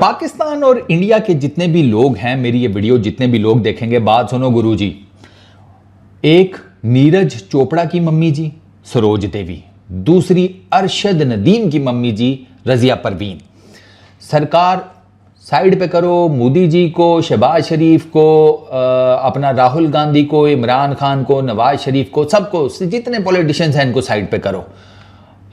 पाकिस्तान और इंडिया के जितने भी लोग हैं, मेरी ये वीडियो जितने भी लोग देखेंगे, बात सुनो गुरुजी। एक नीरज चोपड़ा की मम्मी जी सरोज देवी, दूसरी अरशद नदीम की मम्मी जी रजिया परवीन। सरकार साइड पे करो मोदी जी को, शहबाज शरीफ को, अपना राहुल गांधी को, इमरान खान को, नवाज शरीफ को, सबको, जितने पॉलिटिशियंस हैं इनको साइड पे करो।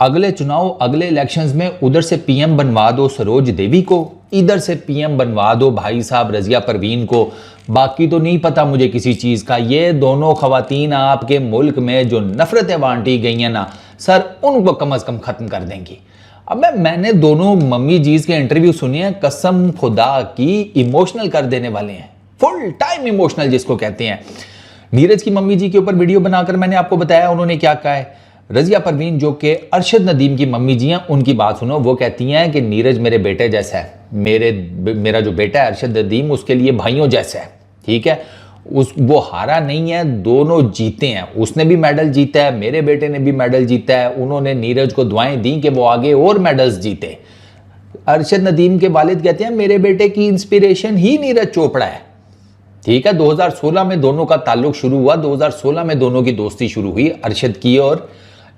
अगले चुनाव, अगले इलेक्शंस में उधर से पीएम बनवा दो सरोज देवी को, इधर से पीएम बनवा दो भाई साहब रजिया परवीन को। बाकी तो नहीं पता मुझे किसी चीज़ का। ये दोनों खवातीन आपके मुल्क में जो नफरतें बांटी गई हैं ना सर, उनको कम से कम ख़त्म कर देंगी। अब मैंने दोनों मम्मी जीज के इंटरव्यू सुने हैं, कसम खुदा की इमोशनल कर देने वाले हैं, फुल टाइम इमोशनल जिसको कहते हैं। नीरज की मम्मी जी के ऊपर वीडियो बनाकर मैंने आपको बताया उन्होंने क्या कहा है। रजिया परवीन जो कि अरशद नदीम की मम्मी जी हैं, उनकी बात सुनो। वो कहती हैं कि नीरज मेरे बेटे जैसा है, मेरा जो बेटा है अरशद नदीम उसके लिए भाइयों जैसा है, ठीक है। वो हारा नहीं है, दोनों जीते हैं। उसने भी मेडल जीता है, मेरे बेटे ने भी मेडल जीता है। उन्होंने नीरज को दुआएं दी कि वो आगे और मेडल्स जीते। अरशद नदीम के वालिद कहते हैं मेरे बेटे की इंस्पिरेशन ही नीरज चोपड़ा है, ठीक है। 2016 में दोनों का ताल्लुक शुरू हुआ, 2016 में दोनों की दोस्ती शुरू हुई, अरशद की और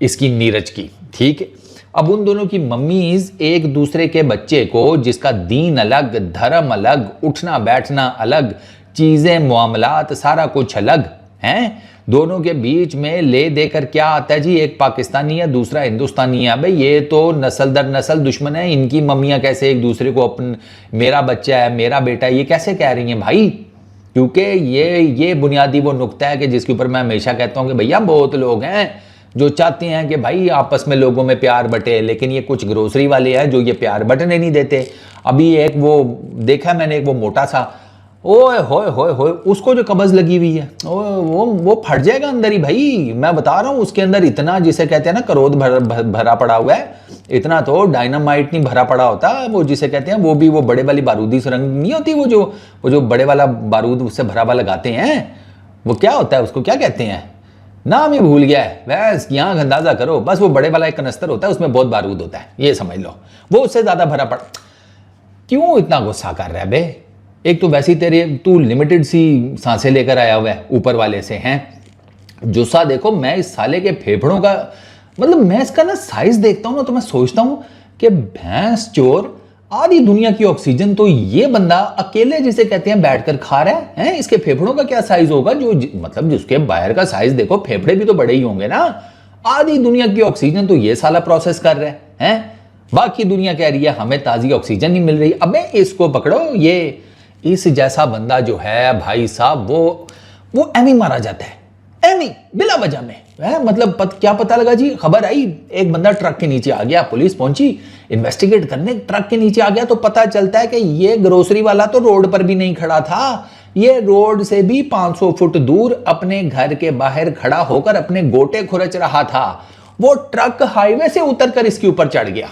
इसकी नीरज की, ठीक है। अब उन दोनों की मम्मीज एक दूसरे के बच्चे को, जिसका दीन अलग, धर्म अलग, उठना बैठना अलग, चीज़ें मामलात सारा कुछ अलग हैं, दोनों के बीच में ले देकर क्या आता है जी, एक पाकिस्तानी है दूसरा हिंदुस्तानी है। भाई ये तो नस्ल दर नस्ल दुश्मन है। इनकी मम्मियाँ कैसे एक दूसरे को मेरा बच्चा है, मेरा बेटा है, ये कैसे कह रही हैं भाई? क्योंकि ये बुनियादी वो नुक्ता है कि जिसके ऊपर मैं हमेशा कहता हूँ कि भैया बहुत लोग हैं जो चाहते हैं कि भाई आपस में लोगों में प्यार बटे, लेकिन ये कुछ ग्रोसरी वाले हैं जो ये प्यार बटने नहीं देते। अभी एक वो देखा मैंने, एक वो मोटा सा, ओए होए होए होए, उसको जो कब्ज लगी हुई है वो फट जाएगा अंदर ही भाई। मैं बता रहा हूँ उसके अंदर इतना, जिसे कहते हैं ना करोद भरा पड़ा हुआ है, इतना तो डायनामाइट नहीं भरा पड़ा होता। वो जिसे कहते हैं वो भी वो बड़े वाली बारूदी सुरंग नहीं होती, वो जो बड़े वाला बारूद उससे भरा हुआ लगाते हैं, वो क्या होता है, उसको क्या कहते हैं, नाम ही भूल गया है। बस यहाँ अंदाजा करो, बस वो बड़े वाला एक कनस्तर होता है, उसमें बहुत बारूद होता है, ये समझ लो। वो उससे ज्यादा भरा पड़ा। क्यों इतना गुस्सा कर रहा है बे? एक तो वैसी तू लिमिटेड सी सांसें लेकर आया हुआ है ऊपर वाले से हैं। जुस्सा देखो, मैं इस साले के फेफड़ों का मतलब मैं इसका ना साइज देखता हूँ ना तो मैं सोचता हूँ कि भैंस चोर, आधी दुनिया की ऑक्सीजन तो ये बंदा अकेले जिसे कहते हैं बैठकर खा रहा है। इसके फेफड़ों का क्या साइज होगा? जो मतलब जिसके बाहर का साइज देखो, फेफड़े भी तो बड़े ही होंगे ना। आधी दुनिया की ऑक्सीजन तो ये साला प्रोसेस कर रहा है। बाकी दुनिया कह रही है हमें ताजी ऑक्सीजन नहीं मिल रही। अबे इसको पकड़ो। ये इस जैसा बंदा जो है भाई साहब, वो एमी मारा जाता है, एमी बिला वजह में है। मतलब क्या पता लगा जी, खबर आई एक बंदा ट्रक के नीचे आ गया, पुलिस पहुंची इन्वेस्टिगेट करने, ट्रक के नीचे आ गया तो पता चलता है कि ये ग्रोसरी वाला तो रोड पर भी नहीं खड़ा था, ये रोड से भी 500 फुट दूर अपने घर के बाहर खड़ा होकर अपने गोटे खुरच रहा था। वो ट्रक हाईवे से उतरकर इसके ऊपर चढ़ गया।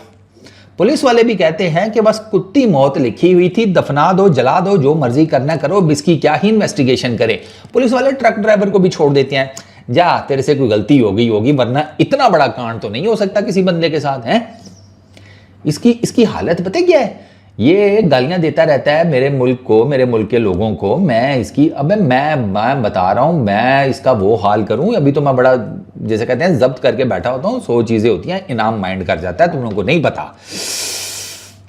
पुलिस वाले भी कहते हैं कि बस कुत्ती मौत लिखी हुई थी, दफना दो, जला दो, जो मर्जी करना करो, इसकी क्या ही इन्वेस्टिगेशन करे। पुलिस वाले ट्रक ड्राइवर को भी छोड़ देते हैं, जा तेरे से कोई गलती हो गई होगी, वरना इतना बड़ा कांड तो नहीं हो सकता किसी बंदे के साथ है। इसकी हालत पता क्या है? ये गालियां देता रहता है मेरे मुल्क को, मेरे मुल्क के लोगों को। मैं बता रहा हूं, मैं इसका वो हाल करूं। अभी तो मैं बड़ा जैसे कहते हैं जब्त करके बैठा होता हूं, 100 चीजें होती हैं, इनाम माइंड कर जाता है, तुम लोगों को नहीं पता।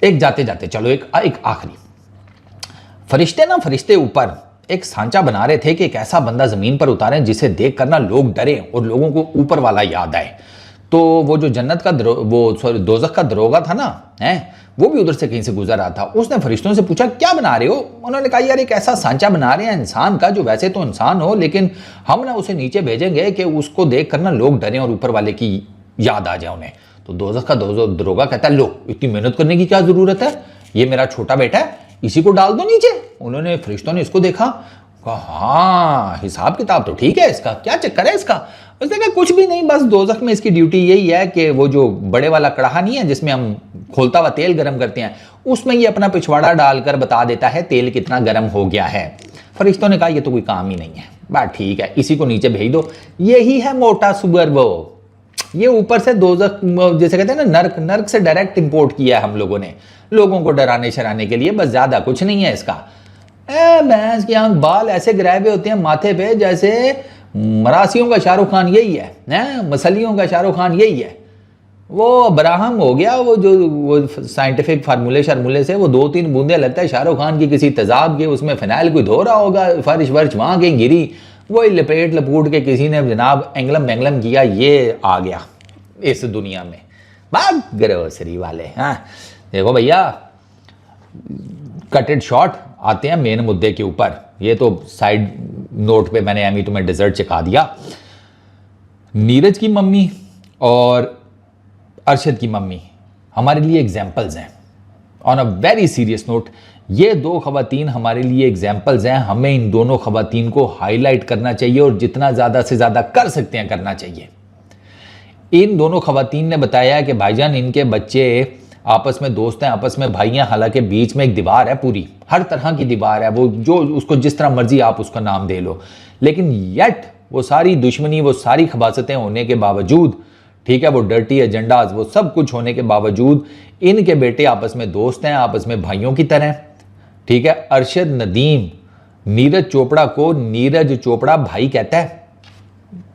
एक जाते जाते चलो एक आखिरी, फरिश्ते ऊपर एक सांचा बना रहे थे कि एक ऐसा बंदा जमीन पर उतारे जिसे देख कर ना लोग डरे और लोगों को ऊपर वाला याद आए। तो वो जो जन्नत का दोज़ख का दरोगा था ना, वो भी उधर से कहीं से गुजर रहा था। उसने फरिश्तों से पूछा क्या बना रहे हो? उन्होंने कहा यार एक ऐसा सांचा बना रहे हैं इंसान का जो वैसे तो इंसान हो, लेकिन हम ना उसे नीचे भेजेंगे कि उसको देख कर ना लोग डरें और ऊपर वाले की याद आ जाए उन्हें। तो दोज़ख का दरोगा कहता है लो इतनी मेहनत करने की क्या जरूरत है, ये मेरा छोटा बेटा है, इसी को डाल दो नीचे। उन्होंने फरिश्तों ने इसको देखा, कहा हाँ हिसाब किताब तो ठीक है, इसका क्या चक्कर है इसका? उसने कहा कुछ भी नहीं, बस दोज़ख में इसकी ड्यूटी यही है कि वो जो बड़े वाला कड़ाहा नहीं है जिसमें हम खोलता हुआ तेल गर्म करते हैं, उसमें ये अपना पिछवाड़ा डालकर बता देता है तेल कितना गर्म हो गया है। फरिश्तों ने कहा ये तो कोई काम ही नहीं है, बात ठीक है, इसी को नीचे भेज दो। यही है मोटा सुगर, वो ये ऊपर से दोज़ख जैसे कहते हैं ना, नर्क, नर्क से डायरेक्ट इंपोर्ट किया है हम लोगों ने, लोगों को डराने शराने के लिए, बस ज्यादा कुछ नहीं है इसका। भैंस की आंख, बाल ऐसे गिराए हुए होते हैं माथे पे जैसे मरासियों का शाहरुख खान यही है, मसलियों का शाहरुख खान यही है। वो बराहम हो गया, वो साइंटिफिक फार्मूले से वो 2-3 बूंदे लगता है शाहरुख खान की किसी तेजाब के, उसमें फिनाइल कोई धो रहा होगा, फर्श वर्श वहाँ कहीं गिरी, वही लपेट लपूट के किसी ने जनाब एंगलम मैंगलम किया, ये आ गया इस दुनिया में। भाग ग्रोसरी वाले। हाँ देखो भैया, कट इट शॉर्ट, आते हैं मेन मुद्दे के ऊपर। ये तो साइड नोट पे मैंने एमी तुम्हें डिजर्ट चिका दिया। नीरज की मम्मी और अरशद की मम्मी हमारे लिए एग्जाम्पल्स हैं। On a very serious note, ये 2 खवातीन हमारे लिए एग्जाम्पल्स हैं। हमें इन दोनों खवातीन को हाईलाइट करना चाहिए और जितना ज़्यादा से ज़्यादा कर सकते हैं करना चाहिए। इन दोनों खवातीन ने बताया कि भाईजान इनके बच्चे आपस में दोस्त हैं, आपस में भाई हैं, हालांकि बीच में एक दीवार है, पूरी हर तरह की दीवार है, वो जो उसको जिस तरह मर्जी आप उसका नाम दे लो, लेकिन येट वो सारी दुश्मनी, वो सारी खबासतें होने के बावजूद, ठीक है, वो डर्टी एजेंडाज, वो सब कुछ होने के बावजूद इनके बेटे आपस में दोस्त हैं, आपस में भाइयों की तरह। ठीक है, अरशद नदीम नीरज चोपड़ा को नीरज चोपड़ा भाई कहता है।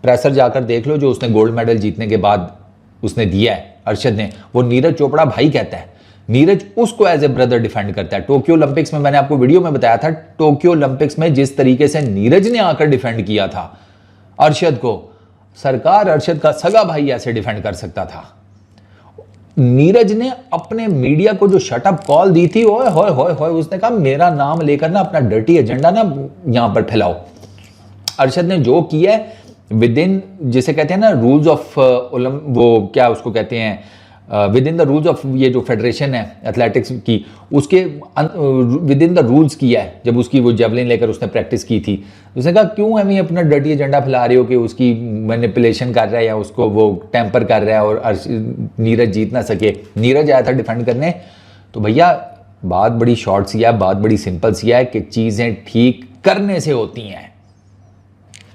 प्रेसर जाकर देख लो, जो उसने गोल्ड मेडल जीतने के बाद उसने दिया है अरशद ने, वो नीरज चोपड़ा भाई कहता है। नीरज उसको एज ए ब्रदर डिफेंड करता है। टोक्यो ओलंपिक्स में मैंने आपको वीडियो में बताया था, टोक्यो ओलंपिक्स में जिस तरीके से नीरज ने आकर डिफेंड किया था अरशद को, सरकार अरशद का सगा भाई ऐसे डिफेंड कर सकता था। नीरज ने अपने मीडिया को जो शटअप कॉल दी थी, ओए होए होए होए, उसने कहा मेरा नाम लेकर ना अपना डर्टी एजेंडा ना यहां पर फैलाओ। अरशद ने जो किया है विद इन, जिसे कहते हैं ना रूल्स ऑफ वो क्या उसको कहते हैं, with in the rules of, ये जो फेडरेशन है एथलेटिक्स की, उसके विद इन द रूल्स किया है। जब उसकी वो जेवलिन लेकर उसने प्रैक्टिस की थी, उसने कहा क्यों हमें अपना डर्टी एजेंडा फैला रहे हो कि उसकी मैनिपुलेशन कर रहा है या उसको वो टेम्पर कर रहा है और नीरज जीत ना सके। नीरज आया था डिफेंड करने। तो भैया बात बड़ी शॉर्ट सी है, बात बड़ी सिंपल सी है कि चीज़ें ठीक करने से होती हैं,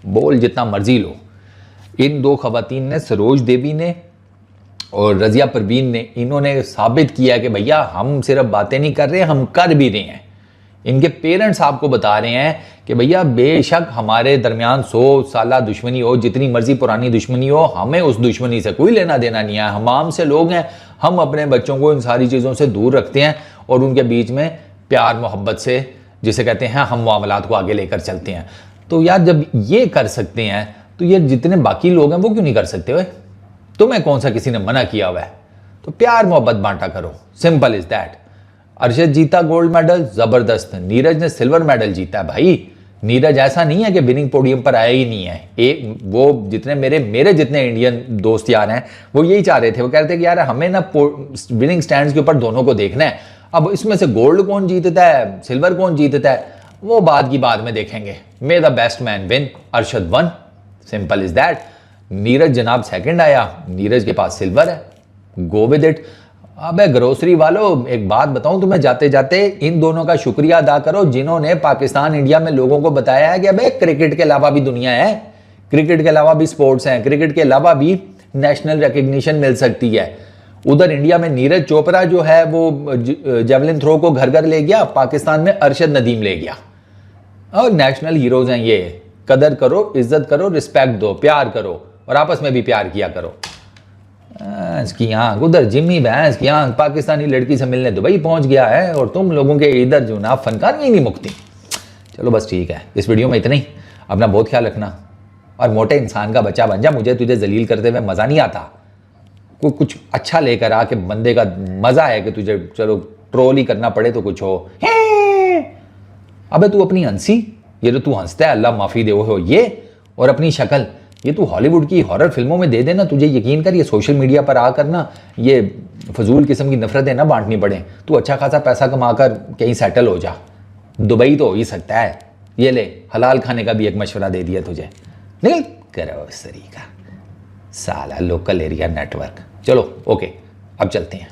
बोल जितना मर्जी लो। इन 2 खवातीन ने, सरोज देवी ने और रजिया परवीन ने, इन्होंने साबित किया कि भैया हम सिर्फ बातें नहीं कर रहे, हम कर भी रहे हैं। इनके पेरेंट्स आपको बता रहे हैं कि भैया बेशक हमारे दरमियान 100 साल दुश्मनी हो, जितनी मर्जी पुरानी दुश्मनी हो, हमें उस दुश्मनी से कोई लेना देना नहीं है। हम आम से लोग हैं, हम अपने बच्चों को इन सारी चीज़ों से दूर रखते हैं और उनके बीच में प्यार मोहब्बत से, जिसे कहते हैं, हम मामलात को आगे लेकर चलते हैं। तो यार जब ये कर सकते हैं तो ये जितने बाकी लोग हैं वो क्यों नहीं कर सकते हुए? तुम्हें कौन सा किसी ने मना किया हुआ है? तो प्यार मोहब्बत बांटा करो, सिंपल इज दैट। अरशद जीता गोल्ड मेडल, जबरदस्त। नीरज ने सिल्वर मेडल जीता है। भाई नीरज ऐसा नहीं है कि विनिंग पोडियम पर आया ही नहीं है। वो जितने मेरे जितने इंडियन दोस्त यार हैं वो यही चाह रहे थे, वो कह रहे थे कि यार हमें ना विनिंग स्टैंड्स के ऊपर दोनों को देखना है। अब इसमें से गोल्ड कौन जीतता है, सिल्वर कौन जीतता है, वो बात की बाद में देखेंगे। मे the best man win, Arshad one, simple is that. Neeraj जनाब सेकंड आया, नीरज के पास सिल्वर है, गो विद इट। अबे ग्रोसरी वालों, एक बात बताऊं तुम्हें जाते जाते, इन दोनों का शुक्रिया अदा करो जिन्होंने पाकिस्तान इंडिया में लोगों को बताया है कि अबे क्रिकेट के अलावा भी दुनिया है, क्रिकेट के अलावा भी स्पोर्ट्स हैं, क्रिकेट के अलावा भी नेशनल रिकग्निशन मिल सकती है। उधर इंडिया में नीरज चोपड़ा जो है वो जेवलिन थ्रो को घर घर ले गया, पाकिस्तान में अरशद नदीम ले गया। और नेशनल हीरोज हैं ये। कदर करो, इज्जत करो, रिस्पेक्ट दो, प्यार करो और आपस में भी प्यार किया करो। इसकी आंख उधर जिम्मी भैंस की आंख पाकिस्तानी लड़की से मिलने दुबई पहुंच गया है और तुम लोगों के इधर जो ना फनकार ही नहीं मुकती। चलो बस ठीक है, इस वीडियो में इतना ही। अपना बहुत ख्याल रखना और मोटे इंसान का बच्चा बन जा। मुझे तुझे जलील करते हुए मज़ा नहीं आता। कोई कुछ अच्छा लेकर आ के बंदे का मज़ा है कि तुझे चलो ट्रोल ही करना पड़े तो कुछ हो। अबे तू अपनी हंसी, ये तो तू हंसता है, अल्लाह माफ़ी दे हो ये, और अपनी शक्ल ये तू हॉलीवुड की हॉरर फिल्मों में दे देना। तुझे यकीन कर ये सोशल मीडिया पर आकर ना ये फजूल किस्म की नफरतें ना बांटनी पड़े। तू अच्छा खासा पैसा कमाकर कहीं सेटल हो जा, दुबई तो हो ही सकता है। ये ले, हलाल खाने का भी एक मशवरा दे दिया तुझे, निकल करो इस तरीका साला लोकल एरिया नेटवर्क। चलो ओके, अब चलते हैं।